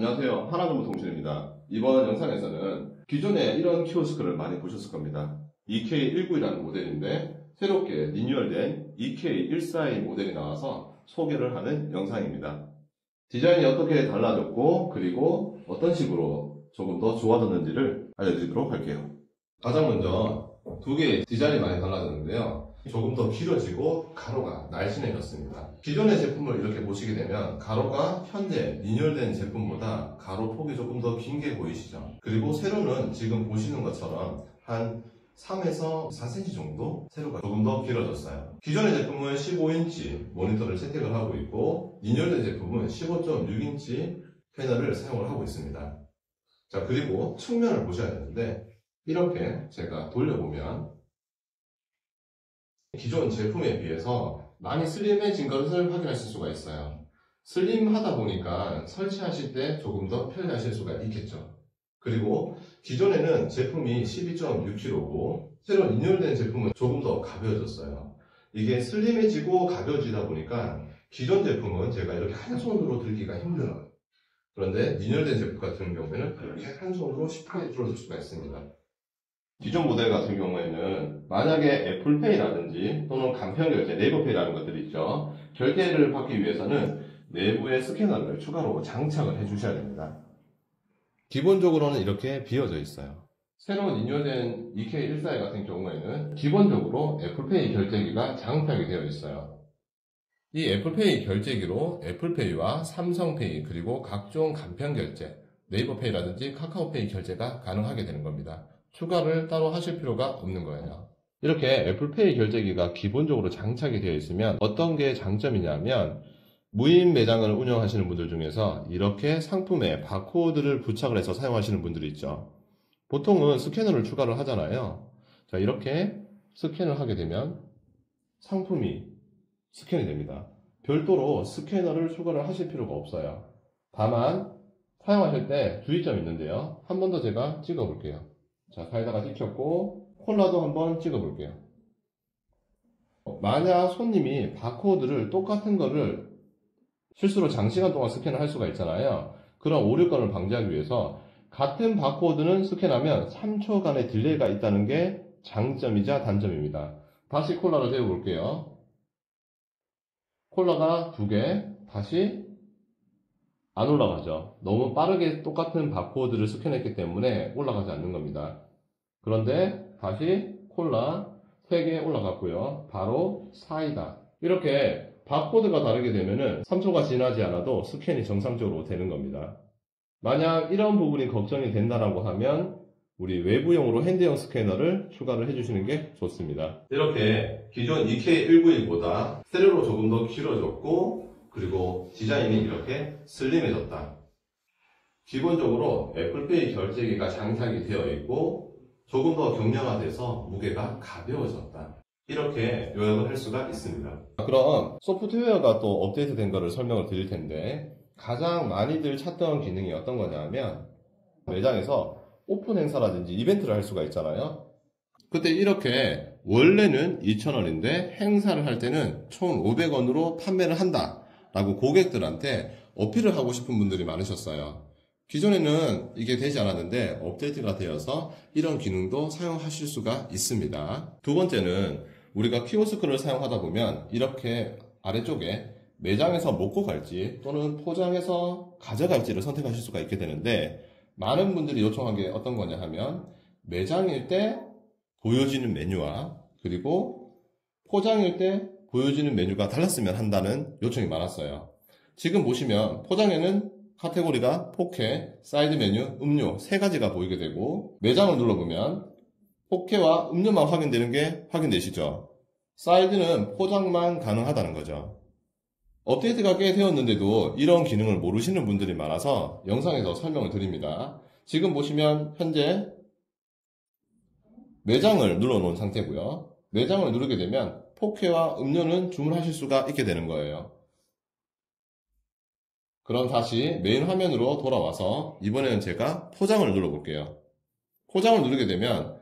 안녕하세요. 하나정보통신입니다. 이번 영상에서는 기존에 이런 키오스크를 많이 보셨을 겁니다. EK191이라는 모델인데 새롭게 리뉴얼된 EK142 모델이 나와서 소개를 하는 영상입니다. 디자인이 어떻게 달라졌고 그리고 어떤 식으로 조금 더 좋아졌는지를 알려드리도록 할게요. 가장 먼저 두 개의 디자인이 많이 달라졌는데요. 조금 더 길어지고 가로가 날씬해졌습니다. 기존의 제품을 이렇게 보시게 되면 가로가 현재 리뉴얼된 제품보다 가로 폭이 조금 더 긴 게 보이시죠? 그리고 세로는 지금 보시는 것처럼 한 3에서 4cm 정도 세로가 조금 더 길어졌어요. 기존의 제품은 15인치 모니터를 채택을 하고 있고 리뉴얼된 제품은 15.6인치 패널을 사용을 하고 있습니다. 자, 그리고 측면을 보셔야 되는데 이렇게 제가 돌려보면 기존 제품에 비해서 많이 슬림해진 것을 확인하실 수가 있어요. 슬림하다 보니까 설치하실 때 조금 더 편리하실 수가 있겠죠. 그리고 기존에는 제품이 12.6kg고 새로 리뉴얼된 제품은 조금 더 가벼워졌어요. 이게 슬림해지고 가벼워지다 보니까 기존 제품은 제가 이렇게 한 손으로 들기가 힘들어요. 그런데 리뉴얼된 제품 같은 경우에는 이렇게 한 손으로 쉽게 들어줄 수가 있습니다. 기존 모델 같은 경우에는 만약에 애플페이라든지 또는 간편결제, 네이버페이라는 것들이 있죠. 결제를 받기 위해서는 내부에 스캐너를 추가로 장착을 해주셔야 됩니다. 기본적으로는 이렇게 비어져 있어요. 새로 리뉴얼된 EK142 같은 경우에는 기본적으로 애플페이 결제기가 장착이 되어 있어요. 이 애플페이 결제기로 애플페이와 삼성페이 그리고 각종 간편결제, 네이버페이라든지 카카오페이 결제가 가능하게 되는 겁니다. 추가를 따로 하실 필요가 없는 거예요. 이렇게 애플페이 결제기가 기본적으로 장착이 되어 있으면 어떤 게 장점이냐면 무인 매장을 운영하시는 분들 중에서 이렇게 상품에 바코드를 부착을 해서 사용하시는 분들이 있죠. 보통은 스캐너를 추가를 하잖아요. 자, 이렇게 스캔을 하게 되면 상품이 스캔이 됩니다. 별도로 스캐너를 추가를 하실 필요가 없어요. 다만 사용하실 때 주의점이 있는데요. 한 번 더 제가 찍어 볼게요. 자, 사이다가 찍혔고 콜라도 한번 찍어 볼게요. 만약 손님이 바코드를 똑같은 거를 실수로 장시간 동안 스캔을 할 수가 있잖아요. 그런 오류건을 방지하기 위해서 같은 바코드는 스캔하면 3초간의 딜레이가 있다는 게 장점이자 단점입니다. 다시 콜라를 세워 볼게요. 콜라가 2개 다시 안 올라가죠. 너무 빠르게 똑같은 바코드를 스캔했기 때문에 올라가지 않는 겁니다. 그런데 다시 콜라 3개 올라갔고요. 바로 사이다. 이렇게 바코드가 다르게 되면은 3초가 지나지 않아도 스캔이 정상적으로 되는 겁니다. 만약 이런 부분이 걱정이 된다라고 하면 우리 외부용으로 핸드형 스캐너를 추가를 해주시는 게 좋습니다. 이렇게 기존 EK191보다 세로로 조금 더 길어졌고 그리고 디자인이 이렇게 슬림해졌다. 기본적으로 애플페이 결제기가 장착이 되어 있고 조금 더 경량화돼서 무게가 가벼워졌다. 이렇게 요약을 할 수가 있습니다. 그럼 소프트웨어가 또 업데이트된 거를 설명을 드릴 텐데 가장 많이들 찾던 기능이 어떤 거냐면 매장에서 오픈 행사라든지 이벤트를 할 수가 있잖아요. 그때 이렇게 원래는 2,000원인데 행사를 할 때는 총 500원으로 판매를 한다 라고 고객들한테 어필을 하고 싶은 분들이 많으셨어요. 기존에는 이게 되지 않았는데 업데이트가 되어서 이런 기능도 사용하실 수가 있습니다. 두 번째는 우리가 키오스크를 사용하다 보면 이렇게 아래쪽에 매장에서 먹고 갈지 또는 포장해서 가져갈지를 선택하실 수가 있게 되는데 많은 분들이 요청한 게 어떤 거냐 하면 매장일 때 보여지는 메뉴와 그리고 포장일 때 보여지는 메뉴가 달랐으면 한다는 요청이 많았어요. 지금 보시면 포장에는 카테고리가 포케, 사이드 메뉴, 음료 3가지가 보이게 되고 매장을 눌러보면 포케와 음료만 확인되는 게 확인되시죠? 사이드는 포장만 가능하다는 거죠. 업데이트가 꽤 되었는데도 이런 기능을 모르시는 분들이 많아서 영상에서 설명을 드립니다. 지금 보시면 현재 매장을 눌러 놓은 상태고요. 매장을 누르게 되면 포케와 음료는 주문하실 수가 있게 되는 거예요. 그럼 다시 메인 화면으로 돌아와서 이번에는 제가 포장을 눌러 볼게요. 포장을 누르게 되면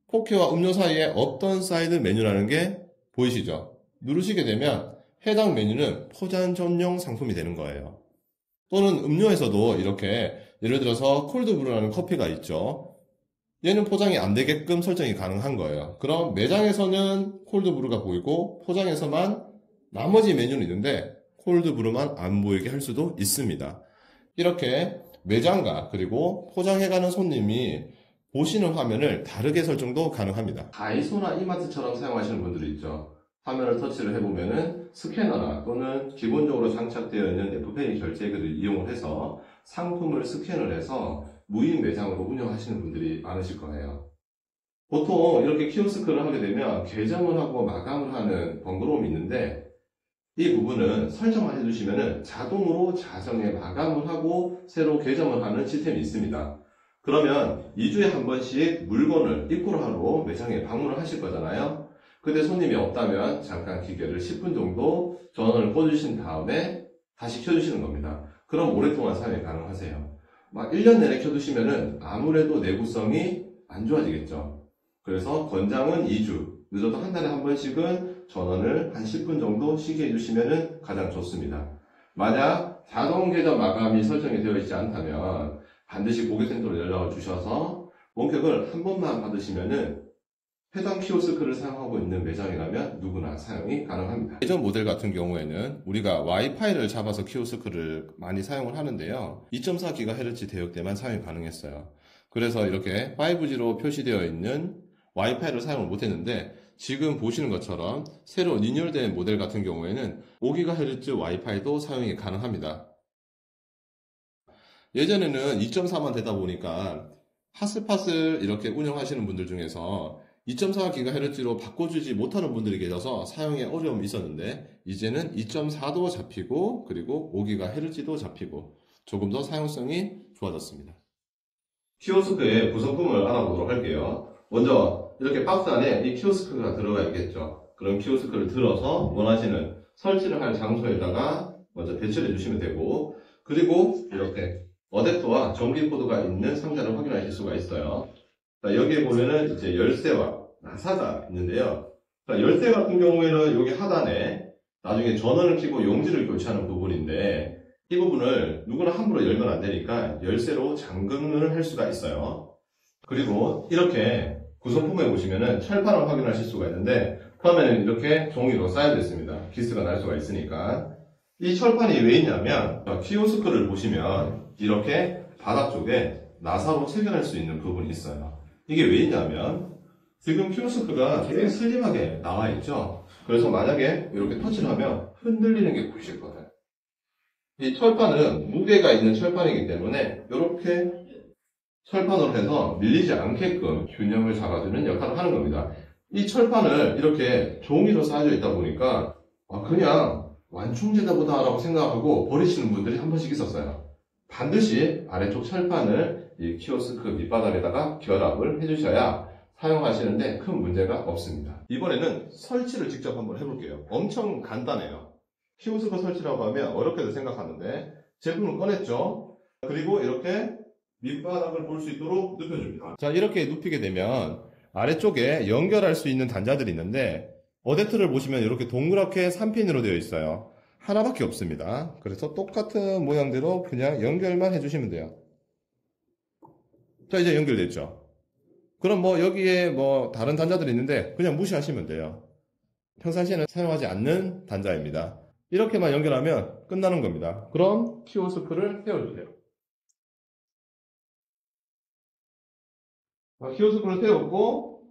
포케와 음료 사이에 어떤 사이드 메뉴라는 게 보이시죠? 누르시게 되면 해당 메뉴는 포장 전용 상품이 되는 거예요. 또는 음료에서도 이렇게 예를 들어서 콜드브루라는 커피가 있죠. 얘는 포장이 안 되게끔 설정이 가능한 거예요. 그럼 매장에서는 콜드브루가 보이고 포장에서만 나머지 메뉴는 있는데 콜드브루만 안 보이게 할 수도 있습니다. 이렇게 매장과 그리고 포장해가는 손님이 보시는 화면을 다르게 설정도 가능합니다. 다이소나 이마트처럼 사용하시는 분들이 있죠. 화면을 터치를 해보면은 스캐너나 또는 기본적으로 장착되어 있는 애플페이 결제기를 이용을 해서 상품을 스캔을 해서 무인 매장으로 운영하시는 분들이 많으실 거예요. 보통 이렇게 키오스크를 하게 되면 개점을 하고 마감을 하는 번거로움이 있는데 이 부분은 설정만 해주시면 자동으로 자정에 마감을 하고 새로 개점을 하는 시스템이 있습니다. 그러면 2주에 한 번씩 물건을 입고를 하러 매장에 방문을 하실 거잖아요. 근데 손님이 없다면 잠깐 기계를 10분 정도 전원을 꺼주신 다음에 다시 켜주시는 겁니다. 그럼 오랫동안 사용이 가능하세요. 막 1년 내내 켜두시면은 아무래도 내구성이 안 좋아지겠죠. 그래서 권장은 2주, 늦어도 한 달에 한 번씩은 전원을 한 10분 정도 쉬게 해주시면 가장 좋습니다. 만약 자동 개점 마감이 설정이 되어 있지 않다면 반드시 고객센터로 연락을 주셔서 원격을 한 번만 받으시면은 해당 키오스크를 사용하고 있는 매장이라면 누구나 사용이 가능합니다. 예전 모델 같은 경우에는 우리가 와이파이를 잡아서 키오스크를 많이 사용을 하는데요. 2.4GHz 대역대만 사용이 가능했어요. 그래서 이렇게 5G로 표시되어 있는 와이파이를 사용을 못했는데 지금 보시는 것처럼 새로 리뉴얼된 모델 같은 경우에는 5GHz 와이파이도 사용이 가능합니다. 예전에는 2.4만 되다 보니까 핫스팟을 이렇게 운영하시는 분들 중에서 2.4GHz로 바꿔주지 못하는 분들이 계셔서 사용에 어려움이 있었는데 이제는 2.4도 잡히고 그리고 5GHz도 잡히고 조금 더 사용성이 좋아졌습니다. 키오스크의 구성품을 알아보도록 할게요. 먼저 이렇게 박스 안에 이 키오스크가 들어가 있겠죠. 그럼 키오스크를 들어서 원하시는 설치를 할 장소에다가 먼저 배치를 해주시면 되고 그리고 이렇게 어댑터와 전기 코드가 있는 상자를 확인하실 수가 있어요. 자, 여기에 보면은 이제 열쇠와 나사가 있는데요. 자, 열쇠 같은 경우에는 여기 하단에 나중에 전원을 켜고 용지를 교체하는 부분인데 이 부분을 누구나 함부로 열면 안 되니까 열쇠로 잠금을 할 수가 있어요. 그리고 이렇게 구성품에 보시면은 철판을 확인하실 수가 있는데 처음에는 이렇게 종이로 쌓여져 있습니다. 기스가 날 수가 있으니까. 이 철판이 왜 있냐면 키오스크를 보시면 이렇게 바닥 쪽에 나사로 체결할 수 있는 부분이 있어요. 이게 왜 있냐면 지금 키오스크가 되게 슬림하게 나와 있죠. 그래서 만약에 이렇게 터치를 하면 흔들리는 게 보이실 거예요. 이 철판은 무게가 있는 철판이기 때문에 이렇게 철판으로 해서 밀리지 않게끔 균형을 잡아주는 역할을 하는 겁니다. 이 철판을 이렇게 종이로 쌓여져 있다 보니까 그냥 완충제다 보다라고 생각하고 버리시는 분들이 한 번씩 있었어요. 반드시 아래쪽 철판을 이 키오스크 밑바닥에다가 결합을 해주셔야 사용하시는데 큰 문제가 없습니다. 이번에는 설치를 직접 한번 해볼게요. 엄청 간단해요. 키오스크 설치라고 하면 어렵게도 생각하는데 제품을 꺼냈죠. 그리고 이렇게 밑바닥을 볼 수 있도록 눕혀줍니다. 자, 이렇게 눕히게 되면 아래쪽에 연결할 수 있는 단자들이 있는데 어댑터를 보시면 이렇게 동그랗게 3핀으로 되어 있어요. 하나밖에 없습니다. 그래서 똑같은 모양대로 그냥 연결만 해주시면 돼요. 자, 이제 연결됐죠. 그럼 여기에 다른 단자들이 있는데 그냥 무시하시면 돼요. 평상시에는 사용하지 않는 단자입니다. 이렇게만 연결하면 끝나는 겁니다. 그럼 키오스크를 세워주세요. 키오스크를 세웠고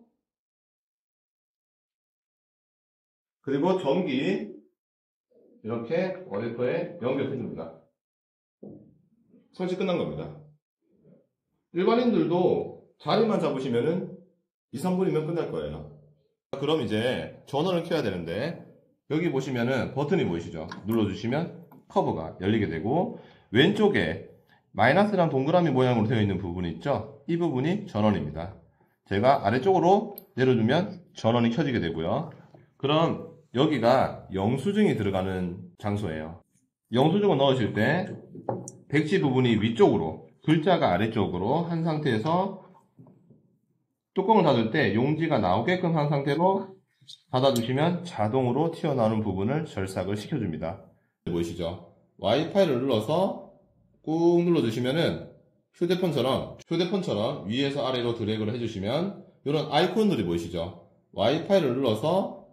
그리고 전기 이렇게 어댑터에 연결해줍니다. 설치 끝난 겁니다. 일반인들도 자리만 잡으시면은 2, 3분이면 끝날 거예요. 그럼 이제 전원을 켜야 되는데 여기 보시면은 버튼이 보이시죠? 눌러주시면 커브가 열리게 되고 왼쪽에 마이너스랑 동그라미 모양으로 되어 있는 부분이 있죠? 이 부분이 전원입니다. 제가 아래쪽으로 내려주면 전원이 켜지게 되고요. 그럼 여기가 영수증이 들어가는 장소예요. 영수증을 넣으실 때 백지 부분이 위쪽으로 글자가 아래쪽으로 한 상태에서 뚜껑을 닫을 때 용지가 나오게끔 한 상태로 닫아주시면 자동으로 튀어나오는 부분을 절삭을 시켜줍니다. 보이시죠? 와이파이를 눌러서 꾹 눌러주시면은 휴대폰처럼 위에서 아래로 드래그를 해주시면 이런 아이콘들이 보이시죠? 와이파이를 눌러서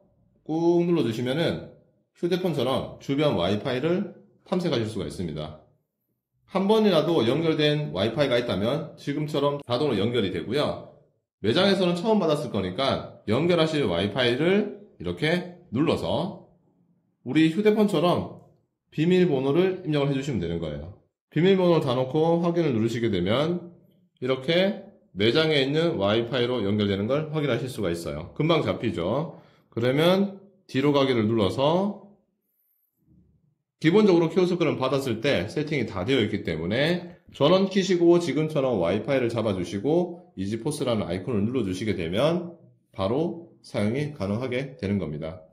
꾹 눌러주시면은 휴대폰처럼 주변 와이파이를 탐색하실 수가 있습니다. 한 번이라도 연결된 와이파이가 있다면 지금처럼 자동으로 연결이 되고요. 매장에서는 처음 받았을 거니까 연결하실 와이파이를 이렇게 눌러서 우리 휴대폰처럼 비밀번호를 입력을 해주시면 되는 거예요. 비밀번호를 다 넣고 확인을 누르시게 되면 이렇게 매장에 있는 와이파이로 연결되는 걸 확인하실 수가 있어요. 금방 잡히죠. 그러면 뒤로 가기를 눌러서 기본적으로 키오스크는 받았을 때 세팅이 다 되어 있기 때문에 전원 키시고 지금처럼 와이파이를 잡아주시고 이지포스라는 아이콘을 눌러주시게 되면 바로 사용이 가능하게 되는 겁니다.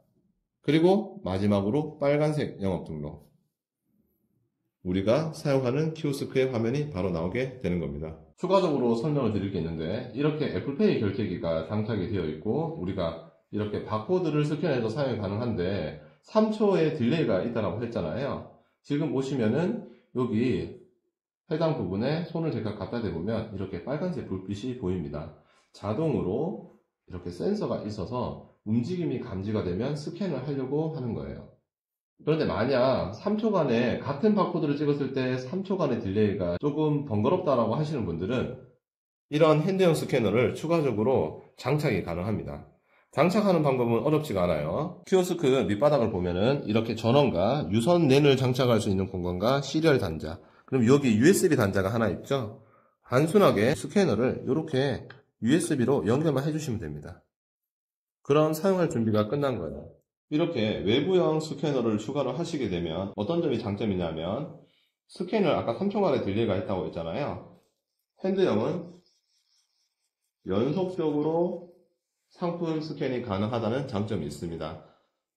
그리고 마지막으로 빨간색 영업 등록, 우리가 사용하는 키오스크의 화면이 바로 나오게 되는 겁니다. 추가적으로 설명을 드릴 게 있는데 이렇게 애플페이 결제기가 장착이 되어 있고 우리가 이렇게 바코드를 스캔해서 사용이 가능한데 3초의 딜레이가 있다고 했잖아요. 지금 보시면은 여기 해당 부분에 손을 제가 갖다 대보면 이렇게 빨간색 불빛이 보입니다. 자동으로 이렇게 센서가 있어서 움직임이 감지가 되면 스캔을 하려고 하는 거예요. 그런데 만약 3초간에 같은 바코드를 찍었을 때 3초간의 딜레이가 조금 번거롭다라고 하시는 분들은 이런 핸드용 스캐너를 추가적으로 장착이 가능합니다. 장착하는 방법은 어렵지가 않아요. 키오스크 밑바닥을 보면은 이렇게 전원과 유선 랜을 장착할 수 있는 공간과 시리얼 단자, 그럼 여기 USB 단자가 하나 있죠. 단순하게 스캐너를 이렇게 USB로 연결만 해주시면 됩니다. 그럼 사용할 준비가 끝난 거예요. 이렇게 외부형 스캐너를 추가를 하시게 되면 어떤 점이 장점이냐면 스캔을 아까 3초간의 딜레이가 있다고 했잖아요. 핸드형은 연속적으로 상품 스캔이 가능하다는 장점이 있습니다.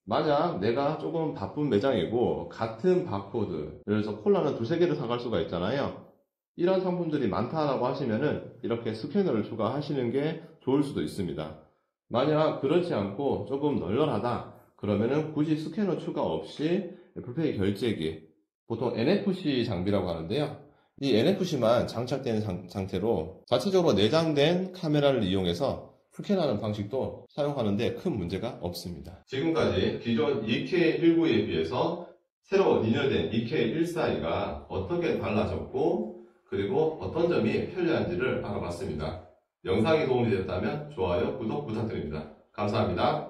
만약 내가 조금 바쁜 매장이고 같은 바코드, 예를 들어서 콜라는 두세 개를 사갈 수가 있잖아요. 이런 상품들이 많다라고 하시면은 이렇게 스캐너를 추가하시는 게 좋을 수도 있습니다. 만약 그렇지 않고 조금 널널하다 그러면은 굳이 스캐너 추가 없이 애플페이 결제기, 보통 NFC 장비라고 하는데요. 이 NFC만 장착된 상태로 자체적으로 내장된 카메라를 이용해서 스캔하는 방식도 사용하는데 큰 문제가 없습니다. 지금까지 기존 EK192에 비해서 새로 리뉴얼된 EK142가 어떻게 달라졌고 그리고 어떤 점이 편리한지를 알아봤습니다. 영상이 도움이 되었다면 좋아요, 구독 부탁드립니다. 감사합니다.